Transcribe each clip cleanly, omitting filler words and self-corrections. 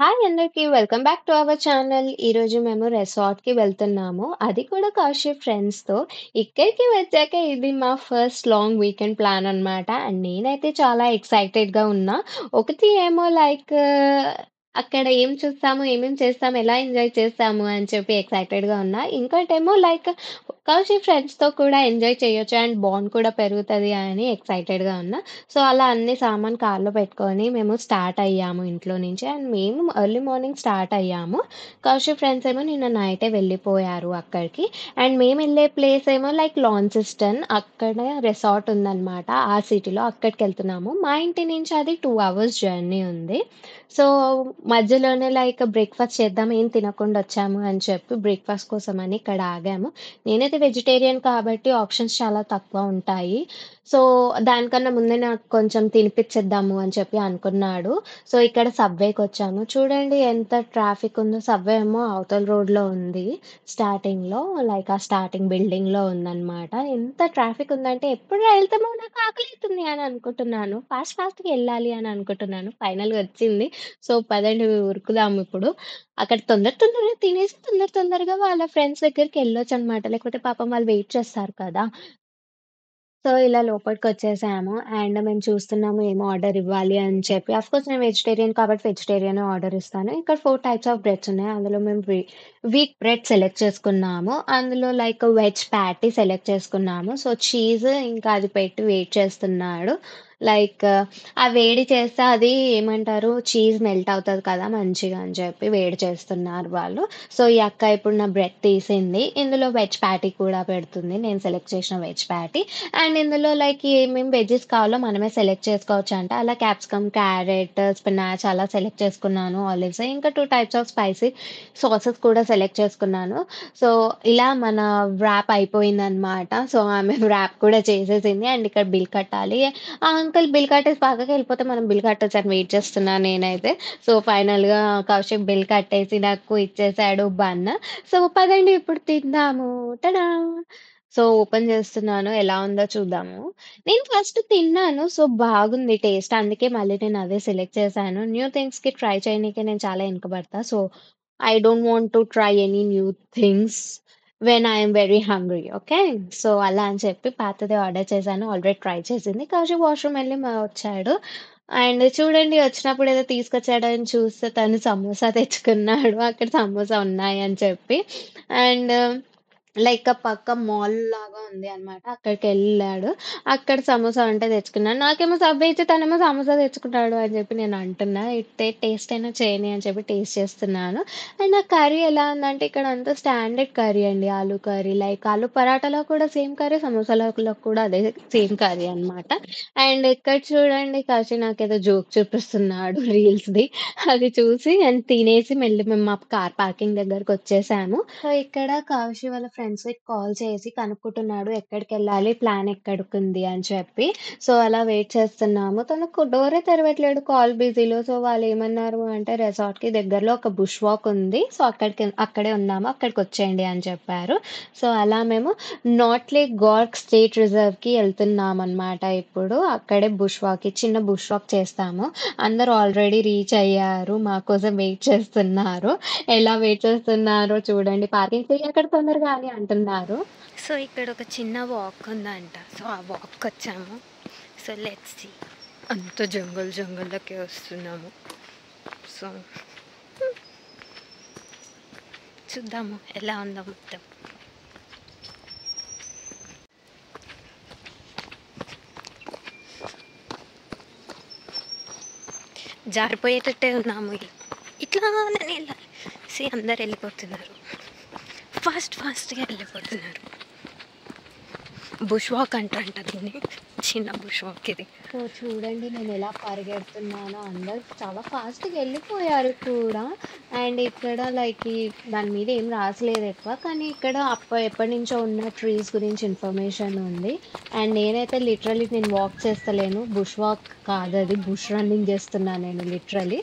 Hi అందరికీ welcome back to our channel. ఈరోజు మేము రిసార్ట్‌కి వెళ్తున్నాము. అది కూడా కౌశిక్ ఫ్రెండ్స్‌తో. ఇక్కడికి వచ్చాక ఇది మా ఫస్ట్ లాంగ్ వీకెండ్ ప్లాన్ అన్నమాట. అండ్ నేనైతే చాలా ఎక్సైటెడ్‌గా ఉన్నా. ఒకటి ఏమో అక్కడ ఏం చూస్తాము, ఏమేం చేస్తాము, ఎలా ఎంజాయ్ చేస్తాము అని చెప్పి ఎక్సైటెడ్‌గా ఉన్నా. ఇంకోటేమో కౌశిక్ ఫ్రెండ్స్‌తో కూడా ఎంజాయ్ చేయొచ్చు అండ్ బాండ్ కూడా పెరుగుతది అని ఎక్సైటెడ్‌గా ఉన్నా. సో, అలా అన్ని సామాను కార్‌లో పెట్టుకొని మేము స్టార్ట్ అయ్యాము ఇంట్లో నుంచి. అండ్ మేము ఎర్లీ మార్నింగ్ స్టార్ట్ అయ్యాము. కౌశిక్ ఫ్రెండ్స్ ఏమో నిన్న నైటే వెళ్ళిపోయారు అక్కడికి. అండ్ మేమెళ్ళే ప్లేస్ ఏమో లాన్సిస్టన్ అక్కడ రిసార్ట్ ఉందనమాట. ఆ సిటీలో అక్కడికెళ్తున్నాము. మా ఇంటి నుంచి అది 2 అవర్స్ జర్నీ ఉంది. సో, మధ్యలోనే బ్రేక్‌ఫాస్ట్ చేద్దాం ఏం తినకుండా వచ్చాము అని చెప్పి బ్రేక్‌ఫాస్ట్ కోసమని ఇక్కడ ఆగాము. నేనైతే వెజిటేరియన్ కాబట్టి ఆప్షన్స్ చాలా తక్కువ ఉంటాయి. సో, దానికన్నా ముందే నాకు కొంచెం తినిపిచ్చేద్దాము అని చెప్పి అనుకున్నాడు. సో, ఇక్కడ సబ్‌వేకొచ్చాము. చూడండి ఎంత ట్రాఫిక్ ఉందో. సబ్‌వే ఏమో అవతల రోడ్‌లో ఉంది. స్టార్టింగ్‌లో ఆ స్టార్టింగ్ బిల్డింగ్‌లో ఉందనమాట. ఎంత ట్రాఫిక్ ఉందంటే ఎప్పుడురా ఎళ్తామో నాకు ఆకలైతుంది అని అనుకుంటున్నాను. ఫాస్ట్‌గా ఎళ్ళాలి అని అనుకుంటున్నాను. ఫైనల్‌గా వచ్చింది. సో, పదండి ఉరుకుదాం ఇప్పుడు. అక్కడ తొందరగా తినేసి తొందరగా వాళ్ళ ఫ్రెండ్స్ దగ్గరికెళ్ళొచ్చనమాట. లేకపోతే పాపం వాళ్ళు వెయిట్ చేస్తారు కదా! సో, ఇలా లోపలికొచ్చేసాము. అండ్ మేము చూస్తున్నాము ఏం ఆర్డర్ ఇవ్వాలి అని చెప్పి. ఆఫ్‌కోర్స్ నేను వెజిటేరియన్ కాబట్టి వెజిటేరియనే ఆర్డర్ ఇస్తాను. ఇక్కడ 4 టైప్స్ ఆఫ్ బ్రెడ్స్ ఉన్నాయి. అందులో మేము వీట్ బ్రెడ్ సెలెక్ట్ చేసుకున్నాము. అందులో వెజ్ ప్యాటీ సెలెక్ట్ చేసుకున్నాము. సో, చీజ్ ఇంకా అది పెట్టి వెయిట్ చేస్తున్నాడు. లైక్ ఆ వేడి చేస్తే అది ఏమంటారు చీజ్ మెల్ట్ అవుతది కదా! మంచిగా అని చెప్పి వేడి చేస్తున్నారు వాళ్ళు. సో, ఈ అక్క ఇప్పుడు నా బ్రెడ్ తీసింది. ఇందులో వెజ్ ప్యాటీ కూడా పెడుతుంది. నేను సెలెక్ట్ చేసిన వెజ్ ప్యాటీ. అండ్ ఇందులో ఏమేం వెజ్జీస్ కావాలో మనమే సెలెక్ట్ చేసుకోవచ్చంట. అలా క్యాప్సికమ్, క్యారెట్, స్పినాచ్ అలా సెలెక్ట్ చేసుకున్నాను. ఆలివ్స్ ఇంకా 2 టైప్స్ ఆఫ్ స్పైసీ సాసెస్ కూడా సెలెక్ట్ చేసుకున్నాను. సో, ఇలా మన వ్రాప్ అయిపోయిందనమాట. సో, ఆమె వ్రాప్ కూడా చేసేసింది. అండ్ ఇక్కడ బిల్ కట్టాలి. ఆ అంకుల్ బిల్ కట్టేసి పక్కకెళ్ళిపోతే మనం బిల్ కట్టొచ్చని వెయిట్ చేస్తున్నా నేనైతే. సో, ఫైనల్‌గా కౌశిక్ బిల్ కట్టేసి నాకు ఇచ్చేసాడు బన్. సో, పదండి ఇప్పుడు తిందాము. టడా! సో, ఓపెన్ చేస్తున్నాను. ఎలా ఉందో చూద్దాము. నేను ఫస్ట్ తిన్నాను. సో, బాగుంది టేస్ట్. అందుకే మళ్ళీ నేను అదే సెలెక్ట్ చేశాను. న్యూ థింగ్స్‌కి ట్రై చేయనీకి నేను చాలా ఎనకబడతా. So, I don't want to try any new things when I am very hungry. Okay. So, అలా అని చెప్పి పాతదే ఆర్డర్ చేశాను. ఆల్రెడీ ట్రై చేసింది. కౌశిక్ వాష్‌రూమ్ ఎళ్లి వచ్చాడు. అండ్ చూడండి వచ్చినప్పుడు ఏదో తీసుకొచ్చాడని చూస్తే తను సమోసా తెచ్చుకున్నాడు. అక్కడ సమోసా ఉన్నాయని చెప్పి. అండ్ పక్క మాల్ లాగా ఉంది అన్నమాట. అక్కడికెళ్ళాడు. అక్కడ సమోసా ఉంటే తెచ్చుకున్నాను. నాకేమో సబ్వే ఇచ్చి తనేమో సమోసా తెచ్చుకున్నాడు అని చెప్పి నేను అంటున్నా. టేస్ట్ అయినా చేయని అని చెప్పి టేస్ట్ చేస్తున్నాను. అండ్ ఆ కర్రీ ఎలా ఉందంటే ఇక్కడ అంతా స్టాండర్డ్ కర్రీ అండి. ఆలు కర్రీ ఆలు పరాటాలో కూడా సేమ్ కర్రీ, సమోసాలో కూడా అదే సేమ్ కర్రీ అన్నమాట. అండ్ ఇక్కడ చూడండి నాకేదో జోక్ చూపిస్తున్నాడు రీల్స్‌ది. అది చూసి అండ్ తినేసి మెల్లి మేము మా కార్ పార్కింగ్ దగ్గరకొచ్చేసాము. సో, ఇక్కడ కౌశి వాళ్ళ ఫ్రెండ్స్‌కి కాల్ చేసి కనుక్కుంటున్నాడు ఎక్కడికెళ్ళాలి, ప్లాన్ ఎక్కడికుంది అని చెప్పి. సో, అలా వెయిట్ చేస్తున్నాము. తనకు డోరే తెరవట్లేడు కాల్ బిజీలో. సో, వాళ్ళేమన్నారు అంటే రిసార్ట్‌కి దగ్గరలో ఒక బుష్ వాక్ ఉంది. సో, అక్కడే ఉన్నాము. అక్కడికొచ్చేయండి అని చెప్పారు. సో, అలా మేము నార్త్ లేక్ గార్గ్ స్టేట్ రిజర్వ్‌కి ఎళ్తున్నామనమాట ఇప్పుడు. అక్కడే చిన్న బుష్ వాక్ చేస్తాము. అందరూ ఆల్రెడీ రీచ్ అయ్యారు. మా కోసం వెయిట్ చేస్తున్నారు. ఎలా వెయిట్ చేస్తున్నారో చూడండి. పార్కింగ్ ఫీ అక్కడ తొందరగా అని అంటున్నారు. సో ఇక్కడ ఒక చిన్న వాక్ ఉందంట. సో ఆ వాక్ వచ్చాము. So let's see. అంత జంగల్లోకి వస్తున్నాము. సో చూద్దాము ఎలా ఉందో మొత్తం. జారిపోయేటట్టే ఉన్నాము. ఇట్లానే వెళ్ళాలి. సి అందరు వెళ్ళిపోతున్నారు. ఫాస్ట్గా వెళ్ళిపోతున్నారు. బుష్ వాక్ అంట దీన్ని. చిన్న బుష్ వాక్ ఇది. సో చూడండి నేను ఎలా పరిగెడుతున్నానో. అందరూ చాలా ఫాస్ట్‌గా వెళ్ళిపోయారు కూడా. అండ్ ఇక్కడ దాని మీద ఏం రాసలేదు ఎక్కువ. కానీ ఇక్కడ ఎప్పటినుంచో ఉన్న ట్రీస్ గురించి ఇన్ఫర్మేషన్ ఉంది. అండ్ నేనైతే నేను వాక్ చేస్తలేను. బుష్ వాక్ కాదది. బుష్ రన్నింగ్ చేస్తున్నా నేను లిటరల్లీ.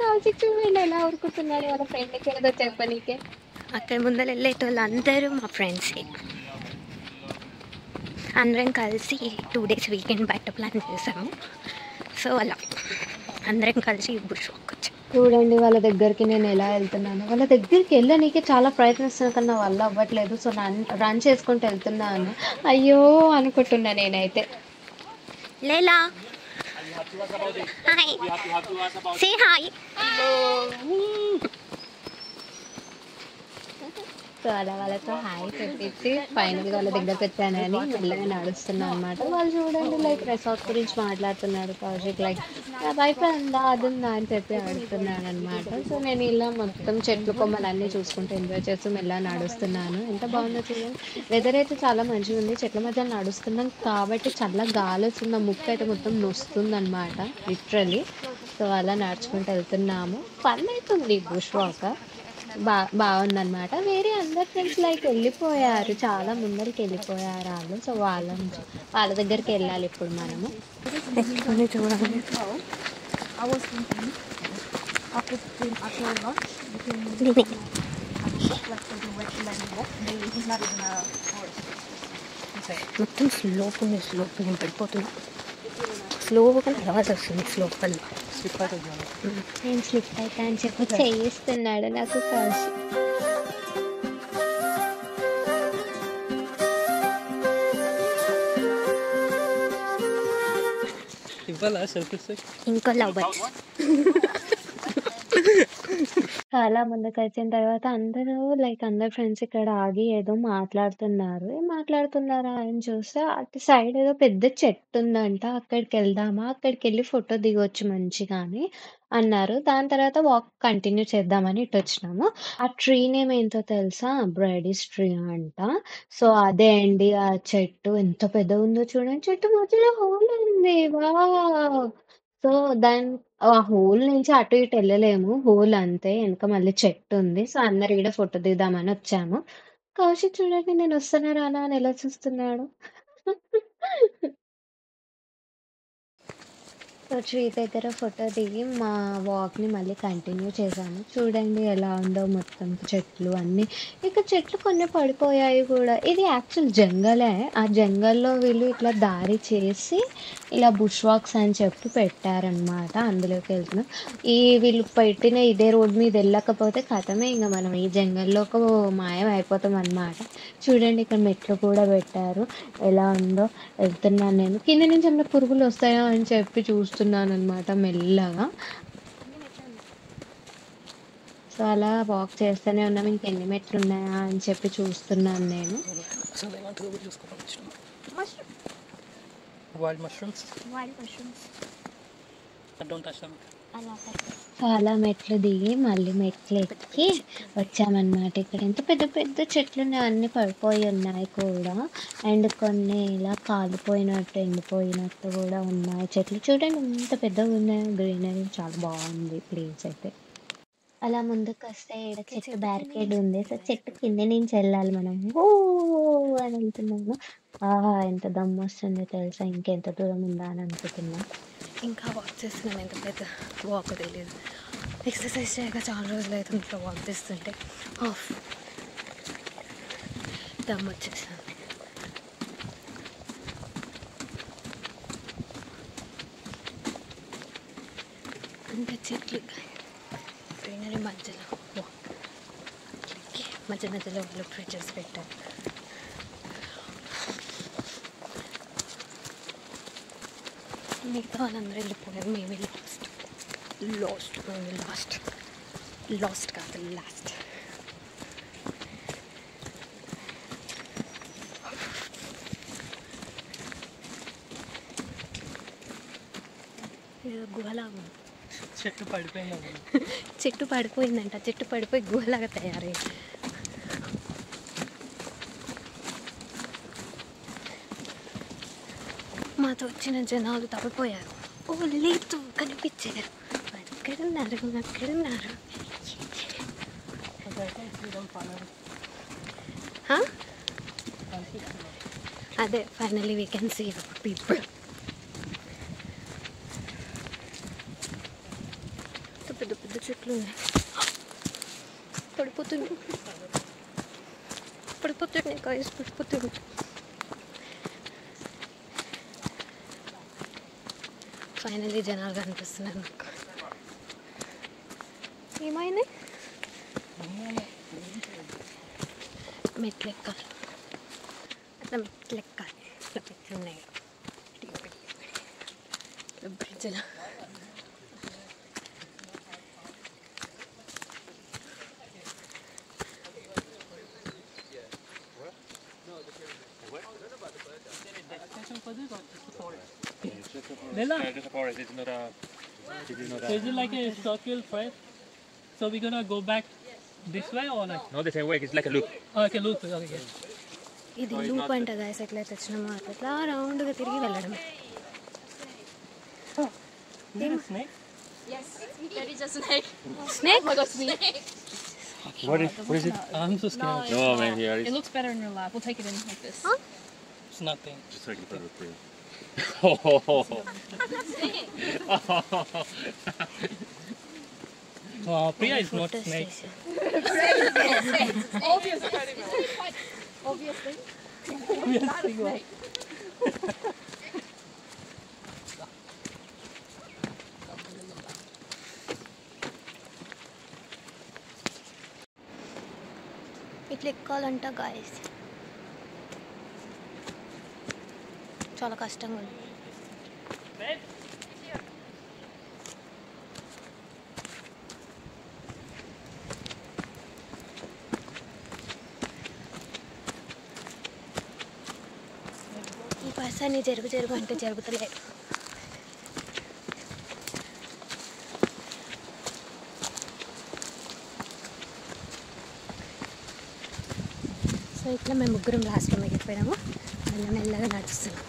కౌశిక్ చూడండి ఎలా ఉరుకుతున్నాడు వాళ్ళ ఫ్రెండ్‌కి ఏదో చెప్పనీకే. అక్కడ ముందర వెళ్ళేటోళ్ళు అందరూ మా ఫ్రెండ్సే. అందరం కలిసి 2 days వీకెండ్ బయట ప్లాన్ చేసాము. సో అలా అందరం కలిసి బుష్ వాక్ వచ్చాం. చూడండి వాళ్ళ దగ్గరికి నేను ఎలా వెళ్తున్నాను. వాళ్ళ దగ్గరికి వెళ్ళనీకి చాలా ప్రయత్నిస్తున్నా కానీ నా వల్ల అవ్వట్లేదు. సో, రన్ చేసుకుంటూ వెళ్తున్నాను. అయ్యో! అనుకుంటున్నా నేనైతే. లేలా హాయ్ సే హాయ్. సో, అలా వాళ్ళతో హాయ్ చెప్పేసి ఫైనల్‌గా వాళ్ళ దగ్గరికి వచ్చానని మెల్లగా నడుస్తున్నా అనమాట. వాళ్ళు చూడండి లైక్ రిసార్ట్ గురించి మాట్లాడుతున్నాడు కౌశిక్ లైక్ వైఫై ఉందా? అదుందా? అని చెప్పి అడుగుతున్నాడనమాట. సో, నేను ఇలా మొత్తం చెట్లు కొమ్మలన్నీ చూసుకుంటూ ఎంజాయ్ చేస్తూ మెల్లగా నడుస్తున్నాను. ఎంత బాగుందో చూడండి. వెదర్ అయితే చాలా మంచిగుంది. చెట్ల మధ్యలో నడుస్తున్నాం కాబట్టి చల్లగా గాలొస్తుంది. నా ముక్కయితే మొత్తం నొస్తుందనమాట లిటరల్లీ. సో, అలా నడుచుకుంటూ వెళ్తున్నాము. ఫన్ అయితుంది బుష్ వాక్. బావుందనమాట. వేరే అందరు ఫ్రెండ్స్ లైక్ వెళ్ళిపోయారు. చాలా ముందరికెళ్ళిపోయారు ఆళ్ళు. సో, వాళ్ళ దగ్గరికెళ్ళాలి ఇప్పుడు మనము. పెట్టుకొని చూడండి. మొత్తం స్లోప్ ఉంది. నేను పడిపోతున్నా. స్లోగా నడవాల్సి వస్తుంది. స్లోప్ వల్ల నేను స్లిప్ అయితా అని చెప్పి చేయిస్తున్నాడు నాకు కౌశిక్. ఇంకో లవ్ బర్డ్స్. చాలా ముందుకొచ్చిన తర్వాత అందరూ ఫ్రెండ్స్ ఇక్కడ ఆగి ఏదో మాట్లాడుతున్నారు. ఏం మాట్లాడుతున్నారా అని చూస్తే అటు సైడ్ ఏదో పెద్ద చెట్టుందంట. అక్కడికెళ్దామా? అక్కడికెళ్ళి ఫోటో దిగొచ్చు మంచిగా అని అన్నారు. దాని తర్వాత వాక్ కంటిన్యూ చేద్దామని ఇటొచ్చినాము. ఆ ట్రీ నేమ్ ఏంటో తెలుసా? బ్రైడీస్ ట్రీ అంట. సో, అదే అండి ఆ చెట్టు. ఎంత పెద్దగుందో చూడండి. చెట్టు మధ్యలో హోల్ ఉంది. వావ్! సో, ఆ హోల్ నుంచి అటు ఇటు ఎళ్ళలేము. హోల్ అంతే. ఎనక మళ్ళీ చెట్టుంది. సో, అందరు ఈడ ఫోటో దిగుదామని వచ్చాము. కౌశిక్ చూడండి నేనొస్తానా రానా అని ఎలా చూస్తున్నాడు. సో, ట్రీ దగ్గర ఫోటో దిగి మా వాక్‌ని మళ్ళీ కంటిన్యూ చేశాము. చూడండి ఎలా ఉందో మొత్తం చెట్లు అన్నీ. ఇక చెట్లు కొన్ని పడిపోయాయి గూడా. ఇది యాక్చువల్ జంగలే. ఆ జంగల్‌లో వీళ్ళు ఇట్లా దారి చేసి ఇలా బుష్ వాక్స్ అని చెప్పి పెట్టారనమాట. అందులోకెళ్తున్నాం. వీళ్ళు పెట్టిన ఇదే రోడ్ మీద ఎళ్ళకపోతే ఖతమే ఇంగ మనం ఈ జంగల్లోకి మాయం అయిపోతామనమాట. చూడండి ఇక్కడ మెట్లు కూడా పెట్టారు. ఎలా ఉందో వెళ్తున్నాను నేను. కింద నుంచి ఏమన్నా పురుగులొస్తాయా అని చెప్పి చూస్తున్నాననమాట మెల్లగా. సో, అలా వాక్ చేస్తూనే ఉన్నాం. ఇంకెన్ని మెట్లున్నాయా అని చెప్పి చూస్తున్నాను నేను. సో, అలా మెట్లు దిగి మళ్ళీ మెట్లెక్కి వచ్చామనమాట. ఇక్కడ ఎంత పెద్ద పెద్ద చెట్లున్నాయి. అన్నీ పడిపోయి ఉన్నాయి కూడా. అండ్ కొన్ని ఇలా కాలిపోయినట్టు, ఎండిపోయినట్టు గూడా ఉన్నాయి చెట్లు. చూడండి ఎంత పెద్దగున్నాయో. గ్రీనరీ చాలా బావుంది ప్లేస్ అయితే. అలా ముందుకొస్తే ఈడ చెట్టు బ్యారికేడ్ ఉంది. సో, చెట్టు కింద నుంచి ఎళ్ళాలి మనం. ఓ అని వెళ్తున్నాము. ఆహా! ఎంత దమ్మొస్తుంది తెలుసా! ఇంకెంత దూరం ఉందా అని అనుకుంటున్నా. ఇంకా వాక్ చేస్తున్నాం. ఎంత పెద్ద వాక్ తెలియదు. ఎక్సర్సైజ్ చేయక చాలా రోజులు అవుతుంది. ఇట్లా వాక్ చేస్తుంటే దమ్ వచ్చేసింది. అంటే చెట్లు గ్రీనరీ మధ్యలో వాక్. మధ్య మధ్యలో వాళ్ళు ఫ్రిడ్జెస్ పెట్టారు. మిగతా వాళ్ళందరూ వెళ్ళిపోయారు. మేమే లాస్ట్ కాదు లాస్ట్. గుహలాగా చెట్టు పడిపోయిందంట. చెట్టు పడిపోయి గుహలాగా తయారైంది. మాతో వచ్చిన జనాలు తప్పిపోయారు. ఓ లేదు కనిపించారు. అక్కడున్నారు. అదే finally we can see people. పెద్ద పెద్ద చెట్లు ఉన్నాయి. పడిపోతున్నాయి గాయ్స్, పడిపోతుంది. ఫైనలీ జనాలు కనిపిస్తున్నారు నాకు. అది మెట్లు ఎక్కాలి, అట్లా మెట్లు ఎక్కాలి, ఇట్లా మెట్లు ఉన్నాయి బ్రిడ్జ్లో. Bella? Just a forest. It's not a. So is it like a circle first? So we're gonna go back this way or like? Not the same way. It's like a loop. Oh, okay, loop. Okay, yeah. ఇది loop అంట guys. ఎట్లయితే వచ్చినామో అట్లా రౌండ్గా తిరిగి వెళ్ళడం. Is it a snake? That is a snake. Snake. Oh my god, snake. What is it? I'm so scared. No, man. Here It is. looks better in real life. We'll take it in like this. It's nothing. Just like a loop. Oh. Wow, Priya is not photo snake. Station. Obviously. Obviously, wow. ఇట్లా ఎక్కాలంట guys, చాలా కష్టంగా ఉంది. ఈ పర్సన్ని జరుగు అంటే జరుగుతలేదు. So ఇట్లా మేము ముగ్గురం లాస్ట్లో మిగిలిపోయాము. మెల్లగా నడుస్తున్నాం.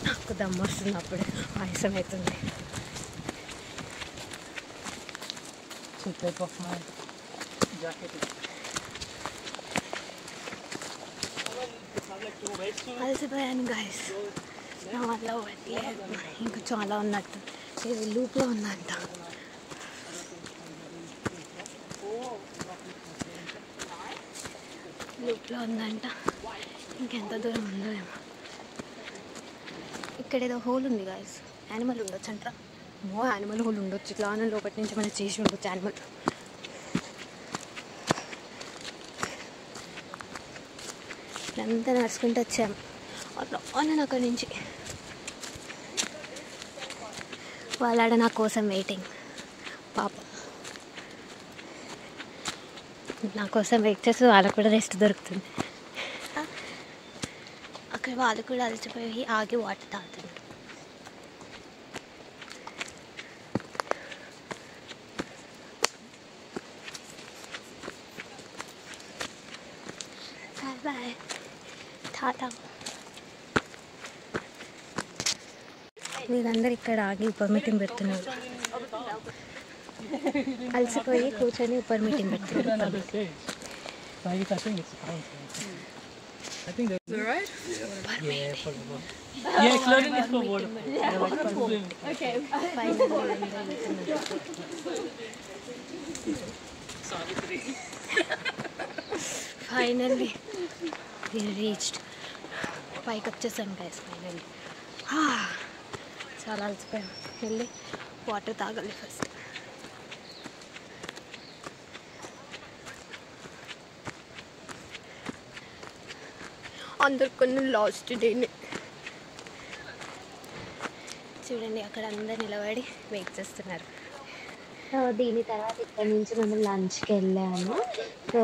నాకు దమ్ము వస్తుంది, అప్పుడు ఆయాసం అవుతుంది. So take off my jacket. అలసిపోయాను గాయస్, నా వల్ల అవ్వట్లేదు. ఇంకా చాలా ఉన్నట్టు. ఇది లూప్లో ఉందంట. లూప్లో ఉందంట. ఇంకెంత దూరం ఉందో ఏమో. ఇక్కడ ఏదో హోల్ ఉంది గాయస్. యానిమల్ ఉండొచ్చు అంటారా? యానిమల్ హోల్ ఉండొచ్చు. ఇట్లా లోపటి నుంచి మనం చేసి ఉండొచ్చు యానిమల్. ఇట్లంతా నడుచుకుంటూ వచ్చాము. అట్లా అక్కడి నుంచి వాళ్ళాడ నా కోసం వెయిటింగ్. పాప నా కోసం వెయిట్ చేస్తే వాళ్ళకు కూడా రెస్ట్ దొరుకుతుంది. అక్కడ వాళ్ళు కూడా అలసిపోయి ఆగి వాటర్ తాగుతున్నారు. Bye bye, tata. వీళ్ళందరూ ఇక్కడ ఆగి ఉపర్ మీటింగ్ పెడుతున్నారు. అలసిపోయి కూర్చొని ఉపర్ మీటింగ్ పెడుతున్నారు. Another stage. Like I think it's fine. I think that's The road? yeah, for the boat. Yeah, chlorine is for water. Yeah, like for swimming. Okay. Finally reached. పైకి వచ్చేసాం గైస్ ఫైనల్లీ. చాలా అలసిపోయాం. వెళ్ళి water తాగాలి first. అందరికన్నా last డేని చూడండి, అక్కడ అందరు నిలబడి వెయిట్ చేస్తున్నారు. సో దీని తర్వాత ఇక్కడ నుంచి మేము లంచ్కి వెళ్ళాము. సో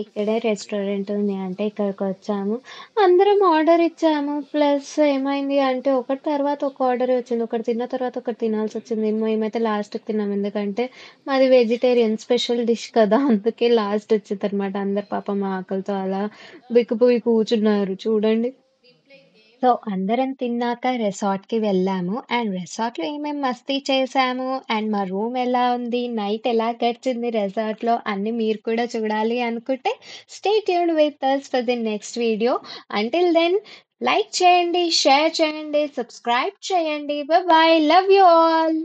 ఇక్కడే రెస్టారెంట్ ఉంది, అంటే ఇక్కడికి వచ్చాము. అందరం ఆర్డర్ ఇచ్చాము. ప్లస్ ఏమైంది అంటే ఒకటి తర్వాత ఒక ఆర్డర్ వచ్చింది. ఒకటి తిన్న తర్వాత ఒకటి తినాల్సి వచ్చింది. మేమైతే లాస్ట్కి తిన్నాము, ఎందుకంటే మాది వెజిటేరియన్ స్పెషల్ డిష్ కదా, అందుకే లాస్ట్ వచ్చింది అనమాట. అందరు పాపం ఆకలితో అలా బిక్కుపోయి కూర్చున్నారు చూడండి. సో అందరం తిన్నాక రిసార్ట్‌కి వెళ్ళాము. అండ్ రిసార్ట్‌లో ఏమేం మస్తీ చేశాము, అండ్ మా రూమ్ ఎలా ఉంది, నైట్ ఎలా గడిచింది రిసార్ట్‌లో అన్నీ మీరు కూడా చూడాలి అనుకుంటే stay tuned with us for the next video. Until then like చేయండి, షేర్ చేయండి, సబ్స్క్రైబ్ చేయండి. Bye bye. Love you all.